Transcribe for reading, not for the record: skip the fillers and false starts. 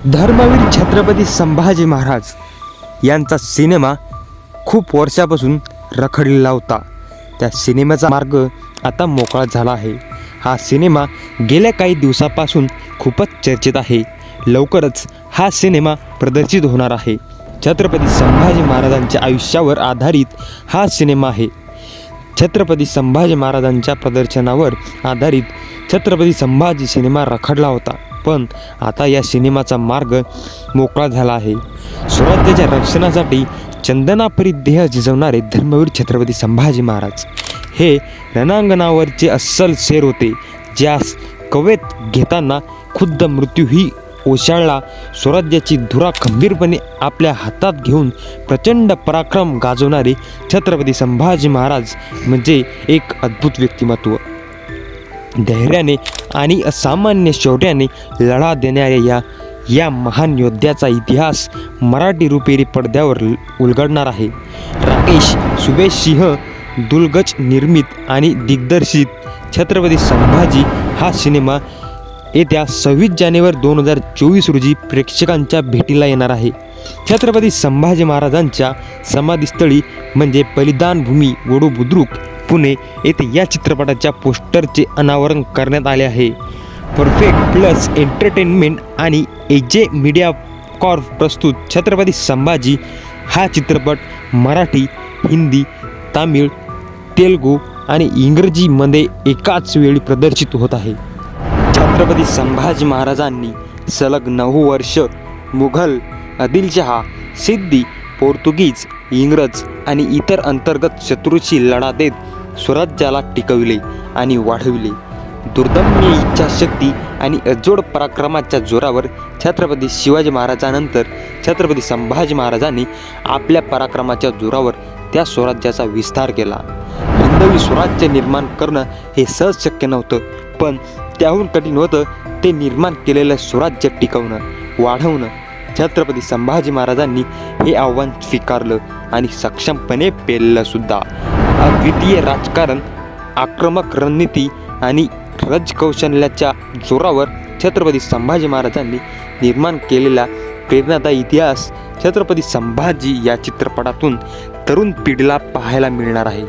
धर्मवीर छत्रपती संभाजी महाराज यांचा सिनेमा खूप वर्षापासून रखडलेला होता। त्या सिनेमाचा मार्ग आता मोकळा झाला आहे। हा सिनेमा गेल्या काही दिवसापासून खूपच चर्चेत आहे। लवकरच हा सिनेमा प्रदर्शित होणार आहे। छत्रपती संभाजी महाराजांच्या आयुष्यावर आधारित हा सिनेमा आहे। छत्रपती संभाजी महाराजांच्या प्रदर्शनावर आधारित छत्रपती संभाजी सिनेमा रखडला होता, पण आता या सिनेमाचा मार्ग मोकळा झाला आहे। स्वराज्याच्या रक्षणासाठी चंदनापरी देह झिजवणारे धर्मवीर छत्रपती संभाजी महाराज हे रणांगणावरचे अस्सल शेर होते, ज्यास कवेत घेताना खुद्द मृत्यूही ओशाळला। स्वराज्याची धुरा खंबीरपणे आपल्या हातात घेऊन प्रचंड पराक्रम गाजवणारे छत्रपती संभाजी महाराज म्हणजे एक अद्भुत व्यक्तिमत्व। धैर्याने आणि असामान्य शौर्याने लढा देणाऱ्या या महान योद्ध्याचा इतिहास मराठी रुपेरी पडद्यावर उलगडणार आहे। राकेश सुबेश सिंह दुलगच निर्मित आणि दिग्दर्शित छत्रपती संभाजी हा सिनेमा येत्या 26 जानेवारी 2024 रोजी प्रेक्षकांच्या भेटीला येणार आहे। छत्रपती संभाजी महाराजांच्या समाधीस्थळी म्हणजे बलिदान भूमी वडू बुद्रुक पुणे येथे या चित्रपटाच्या पोस्टरचे अनावरण करण्यात आले आहे। परफेक्ट प्लस एंटरटेनमेंट आणि एजे मीडिया कॉर्प प्रस्तुत छत्रपती संभाजी हा चित्रपट मराठी, हिंदी, तामिळ, तेलुगू आणि इंग्रजीमध्ये एकाच वेळी प्रदर्शित होत आहे। छत्रपती संभाजी महाराजांनी सलग 9 वर्ष मुघल, आदिलशहा, सिद्दी, पोर्तुगीज, इंग्रज आणि इतर अंतर्गत शत्रूशी लढा देत स्वराज्याला टिकविले आणि वाढविले। दुर्दम्य इच्छाशक्ती आणि अजोड पराक्रमाच्या जोरावर छत्रपती शिवाजी महाराजांनंतर छत्रपती संभाजी महाराजांनी आपल्या पराक्रमाच्या जोरावर त्या स्वराज्याचा विस्तार केला। हिंदवी स्वराज्य निर्माण करणं हे सहज शक्य नव्हतं, पण त्याहून कठीण होतं ते निर्माण केलेलं स्वराज्य टिकवणं, वाढवणं। छत्रपती संभाजी महाराजांनी हे आव्हान स्वीकारलं आणि सक्षमपणे पेललं सुद्धा। अद्वितीय राजकारण, आक्रमक रणनीती आणि राजकौशल्याच्या जोरावर छत्रपती संभाजी महाराजांनी निर्माण केलेला प्रेरणादायी इतिहास छत्रपती संभाजी या चित्रपटातून तरुण पिढीला पाहायला मिळणार आहे।